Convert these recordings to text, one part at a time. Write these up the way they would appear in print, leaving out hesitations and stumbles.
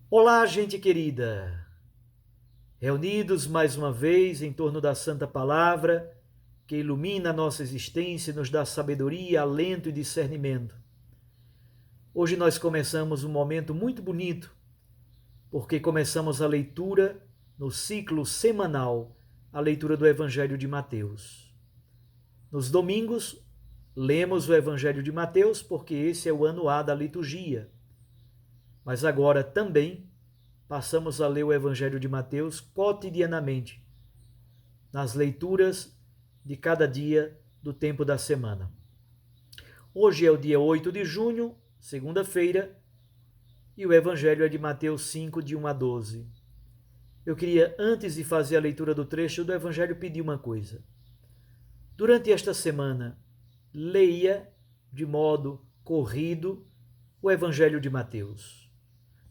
Olá, gente querida! Reunidos mais uma vez em torno da Santa Palavra, que ilumina a nossa existência e nos dá sabedoria, alento e discernimento. Hoje nós começamos um momento muito bonito, porque começamos a leitura no ciclo semanal, a leitura do Evangelho de Mateus. Nos domingos, lemos o Evangelho de Mateus, porque esse é o ano A da liturgia. Mas agora também passamos a ler o Evangelho de Mateus cotidianamente, nas leituras de cada dia do tempo da semana. Hoje é o dia 8 de junho, segunda-feira, e o Evangelho é de Mateus 5, de 1 a 12. Eu queria, antes de fazer a leitura do trecho do Evangelho, pedir uma coisa. Durante esta semana, leia de modo corrido o Evangelho de Mateus.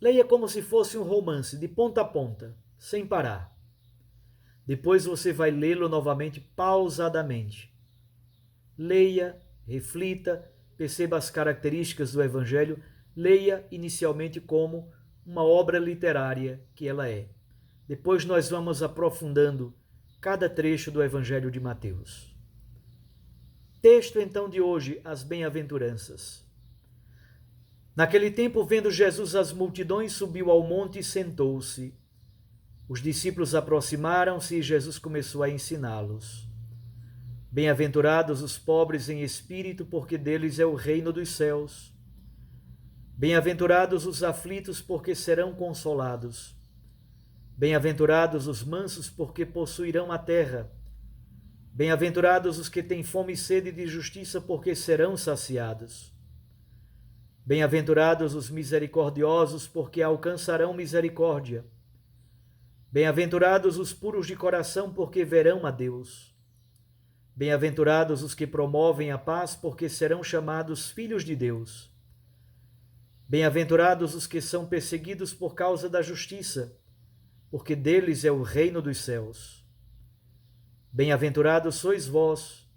Leia como se fosse um romance, de ponta a ponta, sem parar. Depois você vai lê-lo novamente pausadamente. Leia, reflita, perceba as características do Evangelho. Leia inicialmente como uma obra literária que ela é. Depois nós vamos aprofundando cada trecho do Evangelho de Mateus. Texto então de hoje, as bem-aventuranças. Naquele tempo, vendo Jesus as multidões, subiu ao monte e sentou-se. Os discípulos aproximaram-se e Jesus começou a ensiná-los. Bem-aventurados os pobres em espírito, porque deles é o reino dos céus. Bem-aventurados os aflitos, porque serão consolados. Bem-aventurados os mansos, porque possuirão a terra. Bem-aventurados os que têm fome e sede de justiça, porque serão saciados. Bem-aventurados os misericordiosos, porque alcançarão misericórdia. Bem-aventurados os puros de coração, porque verão a Deus. Bem-aventurados os que promovem a paz, porque serão chamados filhos de Deus. Bem-aventurados os que são perseguidos por causa da justiça, porque deles é o reino dos céus. Bem-aventurados sois vós,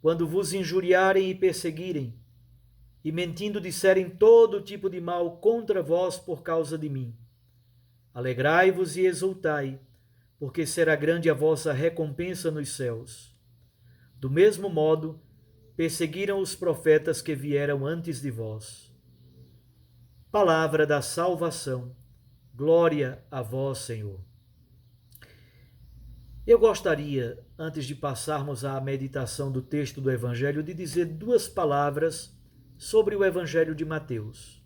quando vos injuriarem e perseguirem, e mentindo disserem todo tipo de mal contra vós por causa de mim. Alegrai-vos e exultai, porque será grande a vossa recompensa nos céus. Do mesmo modo, perseguiram os profetas que vieram antes de vós. Palavra da salvação. Glória a vós, Senhor. Eu gostaria, antes de passarmos à meditação do texto do Evangelho, de dizer duas palavras sobre o Evangelho de Mateus.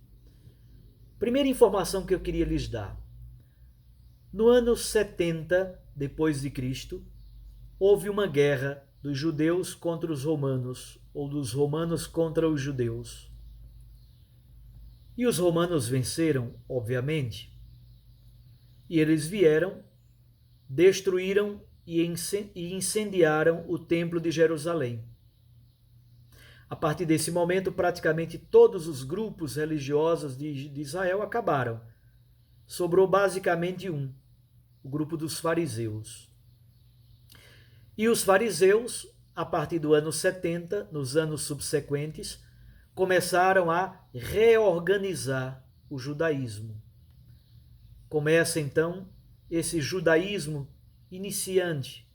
Primeira informação que eu queria lhes dar. No ano 70 depois de Cristo, houve uma guerra dos judeus contra os romanos, ou dos romanos contra os judeus. E os romanos venceram, obviamente, e eles vieram, destruíram e incendiaram o templo de Jerusalém. A partir desse momento, praticamente todos os grupos religiosos de Israel acabaram. Sobrou basicamente um, o grupo dos fariseus. E os fariseus, a partir do ano 70, nos anos subsequentes, começaram a reorganizar o judaísmo. Começa então esse judaísmo iniciante,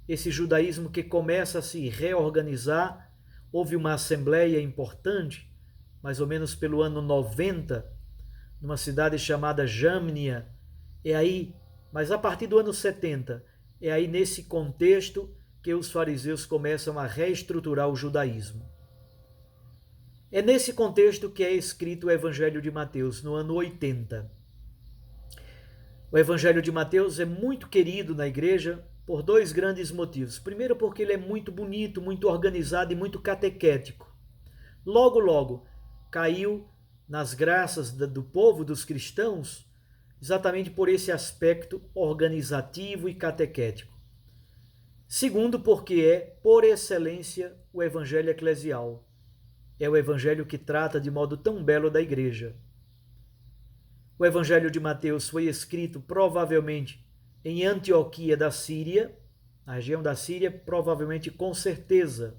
esse judaísmo que começa a se reorganizar. Houve uma assembleia importante, mais ou menos pelo ano 90, numa cidade chamada Jâmnia. Mas a partir do ano 70, é aí nesse contexto que os fariseus começam a reestruturar o judaísmo. É nesse contexto que é escrito o Evangelho de Mateus, no ano 80. O Evangelho de Mateus é muito querido na igreja por dois grandes motivos. Primeiro, porque ele é muito bonito, muito organizado e muito catequético. Logo, logo, caiu nas graças do povo, dos cristãos, exatamente por esse aspecto organizativo e catequético. Segundo, porque é, por excelência, o Evangelho eclesial. É o Evangelho que trata de modo tão belo da igreja. O Evangelho de Mateus foi escrito provavelmente em Antioquia da Síria, na região da Síria, provavelmente com certeza.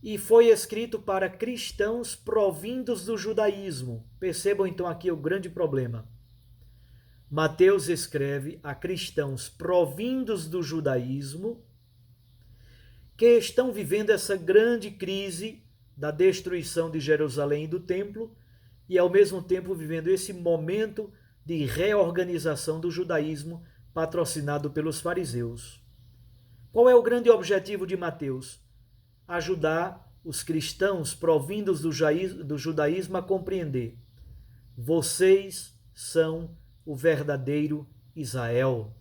e foi escrito para cristãos provindos do judaísmo. Percebam então aqui o grande problema. Mateus escreve a cristãos provindos do judaísmo que estão vivendo essa grande crise da destruição de Jerusalém e do templo e ao mesmo tempo vivendo esse momento de reorganização do judaísmo patrocinado pelos fariseus. Qual é o grande objetivo de Mateus? Ajudar os cristãos provindos do judaísmo a compreender: vocês são o verdadeiro Israel.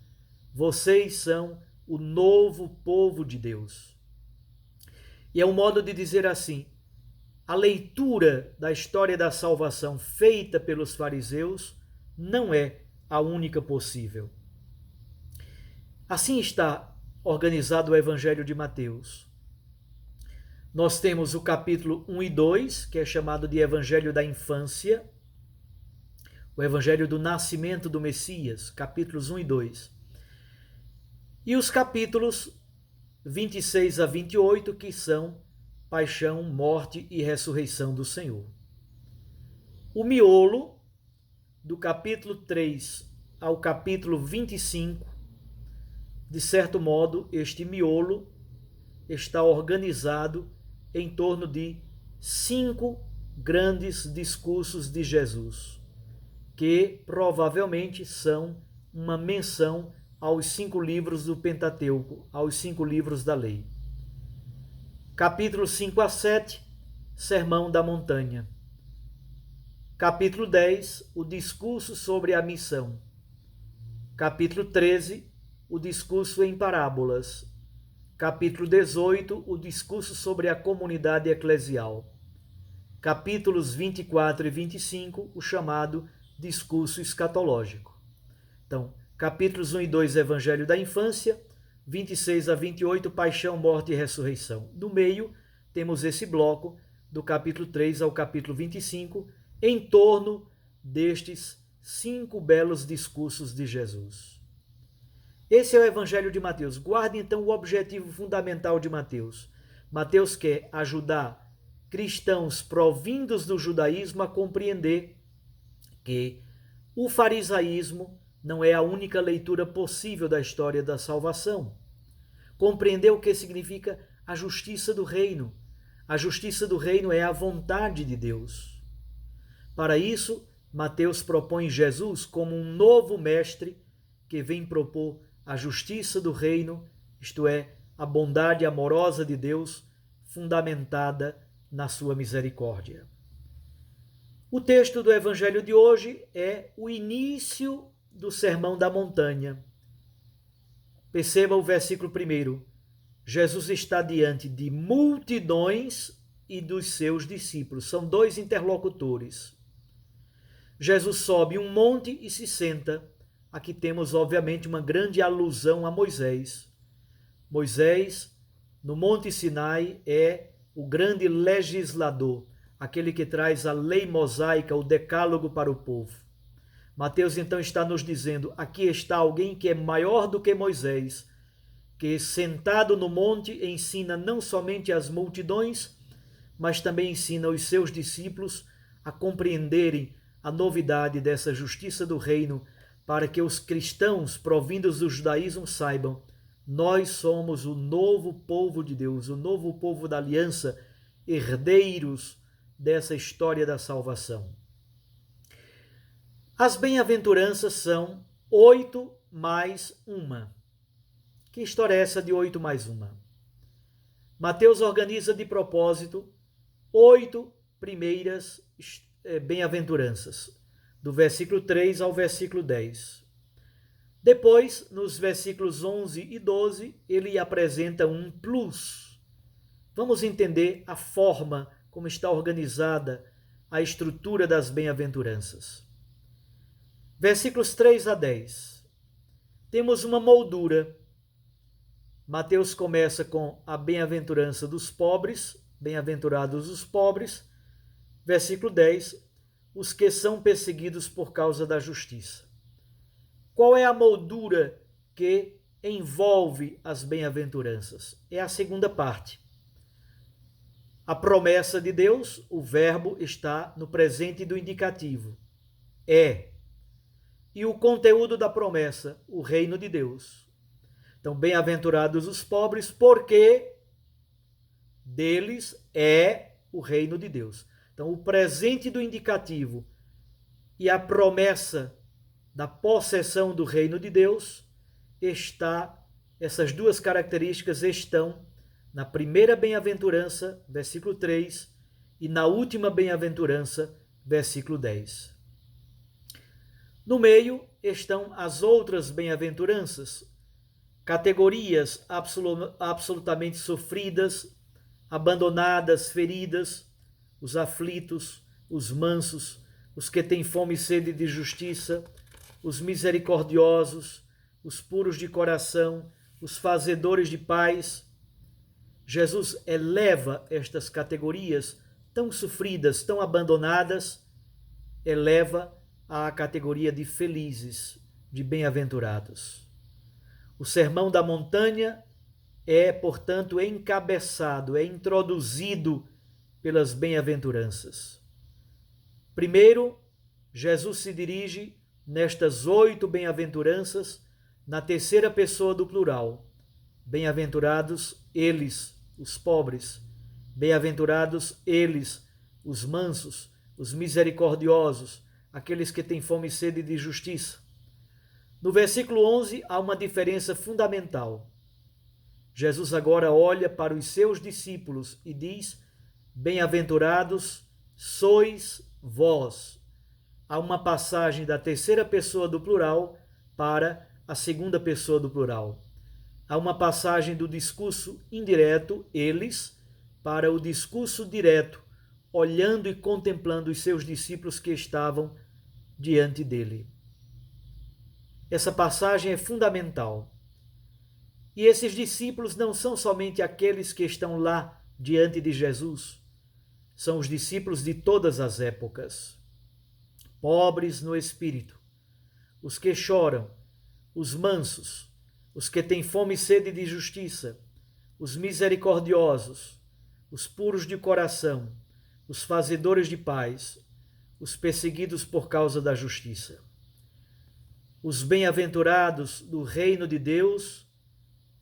Vocês são o novo povo de Deus. E é um modo de dizer assim: a leitura da história da salvação feita pelos fariseus não é a única possível. Assim está organizado o Evangelho de Mateus. Nós temos o capítulo 1 e 2, que é chamado de Evangelho da Infância, o Evangelho do Nascimento do Messias, capítulos 1 e 2. E os capítulos 26 a 28, que são Paixão, Morte e Ressurreição do Senhor. O miolo, do capítulo 3 ao capítulo 25, de certo modo, este miolo está organizado em torno de 5 grandes discursos de Jesus, que provavelmente são uma menção aos 5 livros do Pentateuco, aos 5 livros da lei. Capítulo 5 a 7, Sermão da Montanha. Capítulo 10, o discurso sobre a missão. Capítulo 13, o discurso em parábolas. Capítulo 18, o discurso sobre a comunidade eclesial. Capítulos 24 e 25, o chamado discurso escatológico. Então, capítulos 1 e 2, Evangelho da Infância, 26 a 28, Paixão, Morte e Ressurreição. No meio, temos esse bloco, do capítulo 3 ao capítulo 25, em torno destes 5 belos discursos de Jesus. Esse é o Evangelho de Mateus. Guarde então o objetivo fundamental de Mateus. Mateus quer ajudar cristãos provindos do judaísmo a compreender que o farisaísmo não é a única leitura possível da história da salvação. Compreender o que significa a justiça do reino. A justiça do reino é a vontade de Deus. Para isso, Mateus propõe Jesus como um novo mestre que vem propor a justiça do reino, isto é, a bondade amorosa de Deus, fundamentada na sua misericórdia. O texto do Evangelho de hoje é o início do Sermão da Montanha. Perceba o versículo 1. Jesus está diante de multidões e dos seus discípulos. São 2 interlocutores. Jesus sobe um monte e se senta. Aqui temos, obviamente, uma grande alusão a Moisés. Moisés, no Monte Sinai, é o grande legislador, aquele que traz a lei mosaica, o decálogo para o povo. Mateus então está nos dizendo: aqui está alguém que é maior do que Moisés, que sentado no monte ensina não somente as multidões, mas também ensina os seus discípulos a compreenderem a novidade dessa justiça do reino, para que os cristãos provindos do judaísmo saibam: nós somos o novo povo de Deus, o novo povo da aliança, herdeiros dessa história da salvação. As bem-aventuranças são 8 mais 1. Que história é essa de 8 mais 1? Mateus organiza de propósito 8 primeiras bem-aventuranças, do versículo 3 ao versículo 10. Depois, nos versículos 11 e 12, ele apresenta um plus. Vamos entender a forma como está organizada a estrutura das bem-aventuranças. Versículos 3 a 10. Temos uma moldura. Mateus começa com a bem-aventurança dos pobres, bem-aventurados os pobres. Versículo 10, os que são perseguidos por causa da justiça. Qual é a moldura que envolve as bem-aventuranças? É a segunda parte. A promessa de Deus, o verbo está no presente do indicativo. É. E o conteúdo da promessa, o reino de Deus. Então, bem-aventurados os pobres, porque deles é o reino de Deus. Então, o presente do indicativo e a promessa da possessão do reino de Deus essas duas características estão na primeira bem-aventurança, versículo 3, e na última bem-aventurança, versículo 10. No meio estão as outras bem-aventuranças, categorias absolutamente sofridas, abandonadas, feridas, os aflitos, os mansos, os que têm fome e sede de justiça, os misericordiosos, os puros de coração, os fazedores de paz. Jesus eleva estas categorias tão sofridas, tão abandonadas, eleva à categoria de felizes, de bem-aventurados. O Sermão da Montanha é, portanto, encabeçado, é introduzido pelas bem-aventuranças. Primeiro, Jesus se dirige nestas 8 bem-aventuranças na terceira pessoa do plural. Bem-aventurados eles, os pobres. Bem-aventurados eles, os mansos, os misericordiosos, aqueles que têm fome e sede de justiça. No versículo 11 há uma diferença fundamental. Jesus agora olha para os seus discípulos e diz: bem-aventurados sois vós. Há uma passagem da terceira pessoa do plural para a segunda pessoa do plural. Há uma passagem do discurso indireto, eles, para o discurso direto, olhando e contemplando os seus discípulos que estavam diante dele. Essa passagem é fundamental. E esses discípulos não são somente aqueles que estão lá diante de Jesus, são os discípulos de todas as épocas. Pobres no espírito, os que choram, os mansos, os que têm fome e sede de justiça, os misericordiosos, os puros de coração, os fazedores de paz, os perseguidos por causa da justiça. Os bem-aventurados do reino de Deus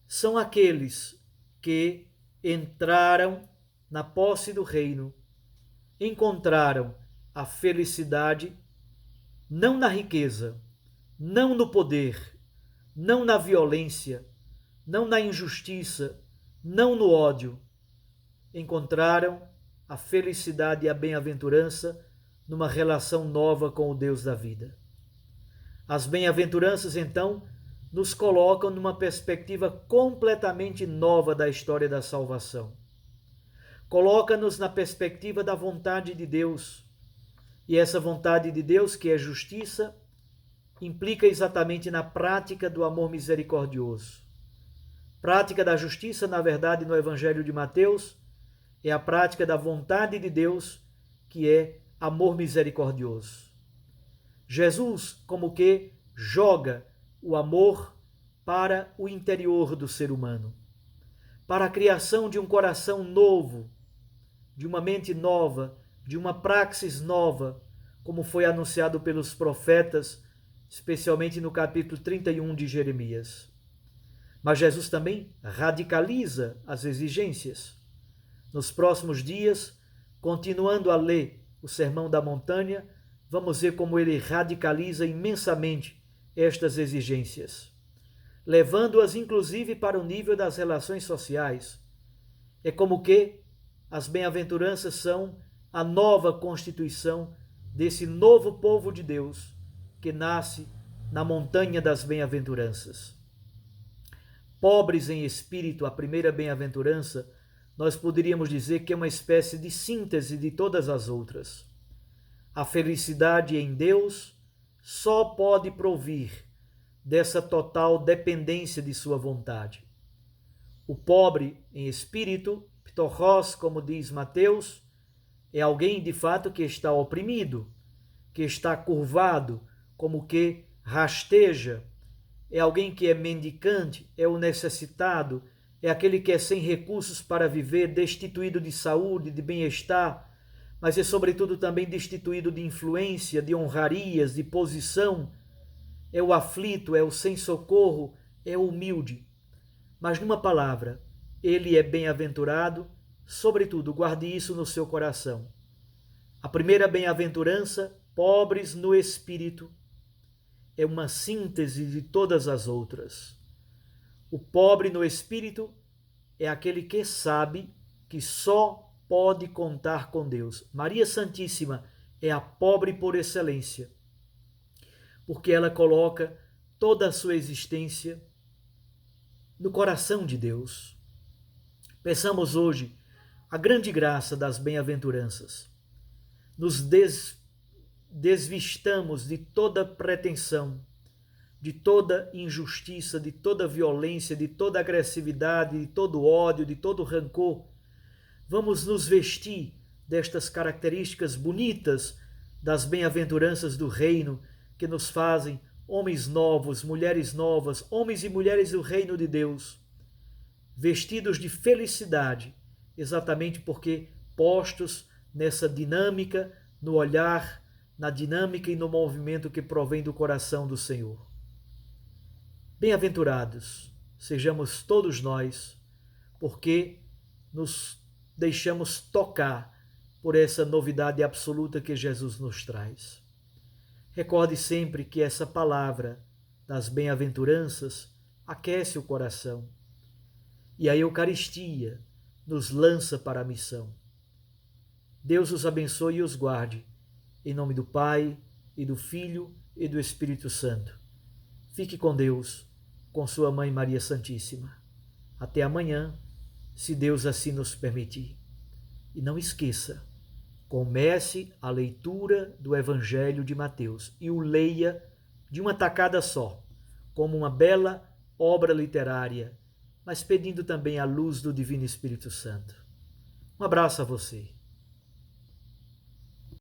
são aqueles que entraram na posse do reino, encontraram a felicidade não na riqueza, não no poder, não na violência, não na injustiça, não no ódio. Encontraram a felicidade e a bem-aventurança numa relação nova com o Deus da vida. As bem-aventuranças, então, nos colocam numa perspectiva completamente nova da história da salvação. Coloca-nos na perspectiva da vontade de Deus. E essa vontade de Deus, que é justiça, implica exatamente na prática do amor misericordioso. Prática da justiça, na verdade, no Evangelho de Mateus, é a prática da vontade de Deus, que é amor misericordioso. Jesus, como que joga o amor para o interior do ser humano, para a criação de um coração novo, de uma mente nova, de uma praxis nova, como foi anunciado pelos profetas, especialmente no capítulo 31 de Jeremias. Mas Jesus também radicaliza as exigências. Nos próximos dias, continuando a ler o Sermão da Montanha, vamos ver como ele radicaliza imensamente estas exigências, levando-as inclusive para o nível das relações sociais. É como que as bem-aventuranças são a nova constituição desse novo povo de Deus que nasce na montanha das bem-aventuranças. Pobres em espírito, a primeira bem-aventurança, nós poderíamos dizer que é uma espécie de síntese de todas as outras. A felicidade em Deus só pode provir dessa total dependência de sua vontade. O pobre em espírito, ptorros, como diz Mateus, é alguém de fato que está oprimido, que está curvado, como que rasteja, é alguém que é mendicante, é o necessitado, é aquele que é sem recursos para viver, destituído de saúde, de bem-estar, mas é sobretudo também destituído de influência, de honrarias, de posição. É o aflito, é o sem socorro, é o humilde. Mas numa palavra, ele é bem-aventurado, sobretudo, guarde isso no seu coração. A primeira bem-aventurança, pobres no espírito, é uma síntese de todas as outras. O pobre no espírito é aquele que sabe que só pode contar com Deus. Maria Santíssima é a pobre por excelência, porque ela coloca toda a sua existência no coração de Deus. Peçamos hoje a grande graça das bem-aventuranças. Nos desvistamos de toda pretensão, de toda injustiça, de toda violência, de toda agressividade, de todo ódio, de todo rancor. Vamos nos vestir destas características bonitas das bem-aventuranças do reino, que nos fazem homens novos, mulheres novas, homens e mulheres do reino de Deus, vestidos de felicidade, exatamente porque postos nessa dinâmica, no olhar, na dinâmica e no movimento que provém do coração do Senhor. Bem-aventurados sejamos todos nós, porque nos deixamos tocar por essa novidade absoluta que Jesus nos traz. Recorde sempre que essa palavra das bem-aventuranças aquece o coração e a Eucaristia nos lança para a missão. Deus os abençoe e os guarde, em nome do Pai, e do Filho, e do Espírito Santo. Fique com Deus, com sua Mãe Maria Santíssima. Até amanhã, se Deus assim nos permitir. E não esqueça, comece a leitura do Evangelho de Mateus e o leia de uma tacada só, como uma bela obra literária, mas pedindo também a luz do Divino Espírito Santo. Um abraço a você.